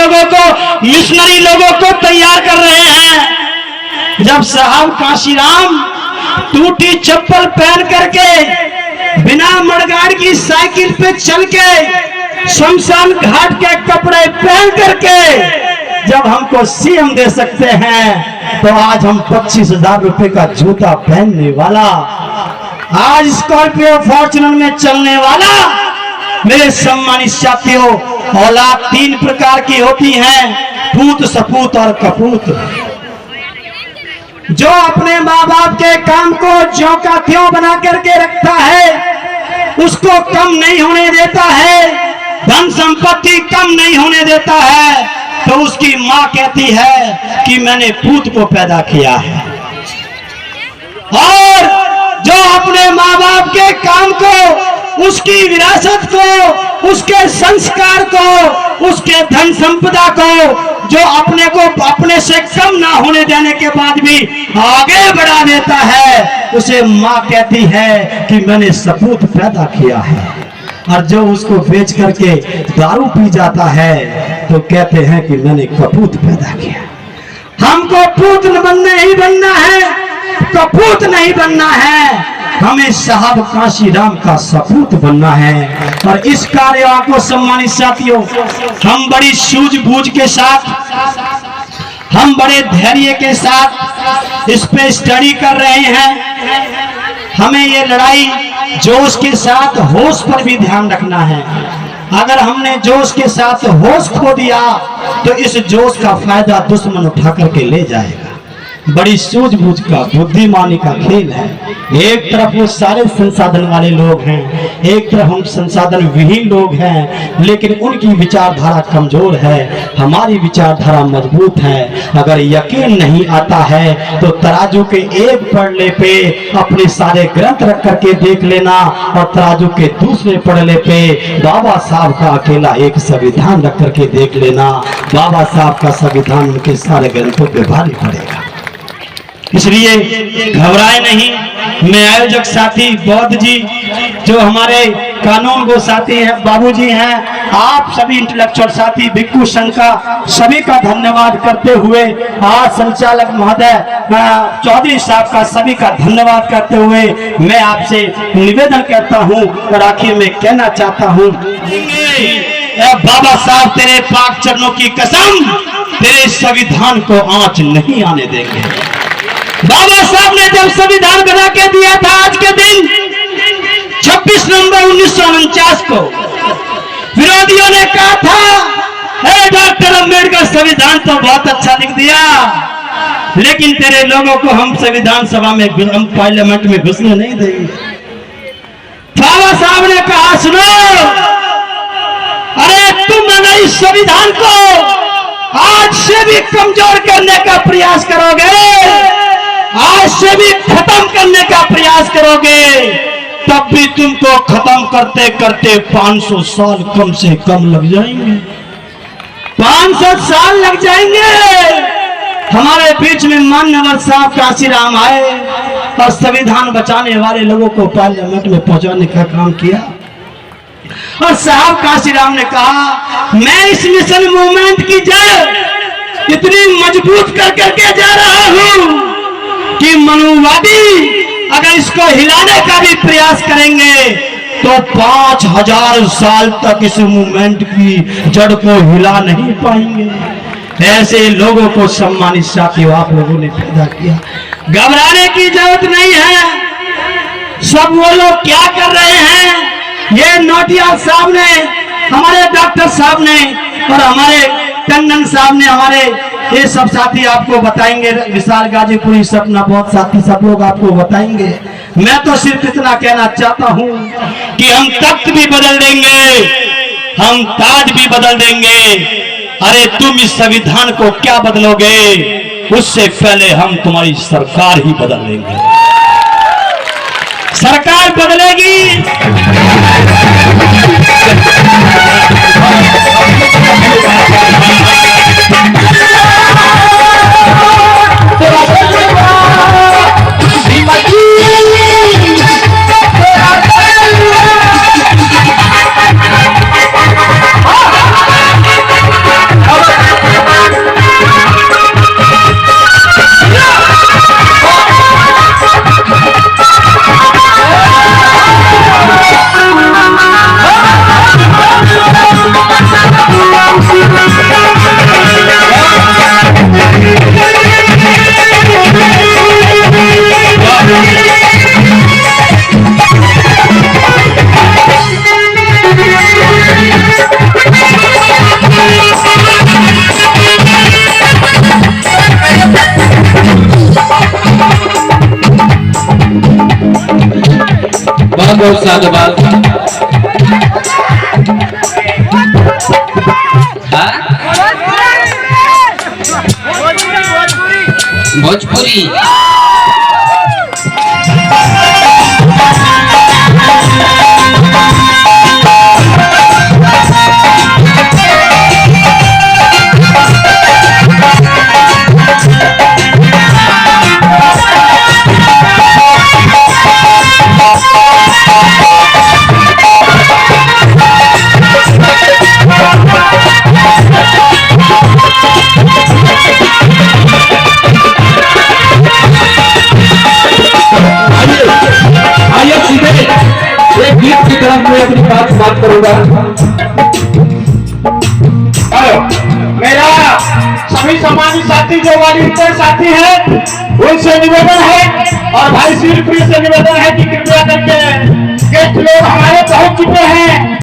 लोगों को, मिशनरी लोगों को तैयार कर रहे हैं। जब साहब काशीराम टूटी चप्पल पहन करके, बिना मडगाड़ की साइकिल पे चल के, शमशान घाट के कपड़े पहन करके जब हमको सीएम दे सकते हैं, तो आज हम 25,000 रुपए का जूता पहनने वाला, आज स्कॉर्पियो फॉर्च्यूनर में चलने वाला, मेरे सम्मानित साथियों, औलाद 3 प्रकार की होती हैं, पूत, सपूत और कपूत। जो अपने माँ बाप के काम को ज्यों का त्यों बना करके रखता है, उसको कम नहीं होने देता है, धन संपत्ति कम नहीं होने देता है, तो उसकी माँ कहती है कि मैंने पूत को पैदा किया है। और जो अपने माँ बाप के काम को, उसकी विरासत को, उसके संस्कार को, उसके धन संपदा को, जो अपने को अपने से कम ना होने देने के बाद भी आगे बढ़ा देता है, उसे माँ कहती है कि मैंने सपूत पैदा किया है। और जो उसको बेच करके दारू पी जाता है, तो कहते हैं कि मैंने कपूत पैदा किया। हमको पूत नहीं बनना है, कपूत नहीं बनना है, हमें साहब काशीराम का सपूत बनना है। और इस कार्य को सम्मानित साथियों, हम बड़ी सूझबूझ के साथ, हम बड़े धैर्य के साथ इस पे स्टडी कर रहे हैं। हमें ये लड़ाई जोश के साथ होश पर भी ध्यान रखना है। अगर हमने जोश के साथ होश खो दिया, तो इस जोश का फायदा दुश्मन उठा करके ले जाएगा। बड़ी सूझबूझ का, बुद्धिमानी का खेल है। एक तरफ वो सारे संसाधन वाले लोग हैं, एक तरफ हम संसाधन विहीन लोग हैं, लेकिन उनकी विचारधारा कमजोर है, हमारी विचारधारा मजबूत है। अगर यकीन नहीं आता है तो तराजू के एक पड़ले पे अपने सारे ग्रंथ रख करके देख लेना, और तराजू के दूसरे पड़ले पे बाबा साहब का अकेला एक संविधान रख करके देख लेना। बाबा साहब का संविधान उनके सारे ग्रंथों पे भारी पड़ेगा। इसलिए घबराए नहीं। मैं आयोजक साथी बौद्ध जी, जो हमारे कानून गो साथी हैं, बाबूजी हैं, आप सभी इंटेलेक्चुअल साथी, भिक्खू संघ का सभी का धन्यवाद करते हुए, आज संचालक महोदय चौधरी साहब का सभी का धन्यवाद करते हुए, मैं आपसे निवेदन करता हूं और आखिर में कहना चाहता हूं, बाबा साहब तेरे पाक चरणों की कसम, तेरे संविधान को आंच नहीं आने देंगे। बाबा साहब ने जब संविधान बना के दिया था, आज के दिन 26 नवंबर 1949 को, विरोधियों ने कहा था डॉक्टर अंबेडकर संविधान तो बहुत अच्छा लिख दिया, लेकिन तेरे लोगों को हम संविधान सभा में, हम पार्लियामेंट में घुसने नहीं देंगे। बाबा साहब ने कहा सुनो, अरे तुम अगर इस संविधान को आज से भी कमजोर करने का प्रयास करोगे, आज से भी खत्म करने का प्रयास करोगे, तब भी तुमको खत्म करते करते 500 साल कम से कम लग जाएंगे। 500 साल लग जाएंगे। हमारे बीच में मान्यवर साहब काशीराम आए और संविधान बचाने वाले लोगों को पार्लियामेंट में पहुंचाने का काम किया। और साहब काशीराम ने कहा, मैं इस मिशन मूवमेंट की जड़ इतनी मजबूत कर करके जा रहा हूं कि मनुवादी अगर इसको हिलाने का भी प्रयास करेंगे तो 5000 साल तक इस मूवमेंट की जड़ को हिला नहीं पाएंगे। ऐसे लोगों को सम्मानित साथियों आप लोगों ने पैदा किया। घबराने की जरूरत नहीं है। सब वो लोग क्या कर रहे हैं, ये नोटियाल साहब ने, हमारे डॉक्टर साहब ने और हमारे टंडन साहब ने, हमारे ये सब साथी आपको बताएंगे, विशाल गाजीपुरी, सपना बहुत साथी सब लोग आपको बताएंगे। मैं तो सिर्फ इतना कहना चाहता हूं कि हम तख्त भी बदल देंगे, हम ताज भी बदल देंगे। अरे तुम इस संविधान को क्या बदलोगे, उससे पहले हम तुम्हारी सरकार ही बदल देंगे। सरकार बदलेगी, साधुवाद। हाँ? भोजपुरी मैं अपनी बात करूंगा। मेरा सभी सम्मानित साथी जो वॉलंटियर साथी है उनसे निवेदन है और भाई श्री प्रिय से निवेदन है कि कृपया करके गेस्ट लोग हमारे पहुंच चुके हैं।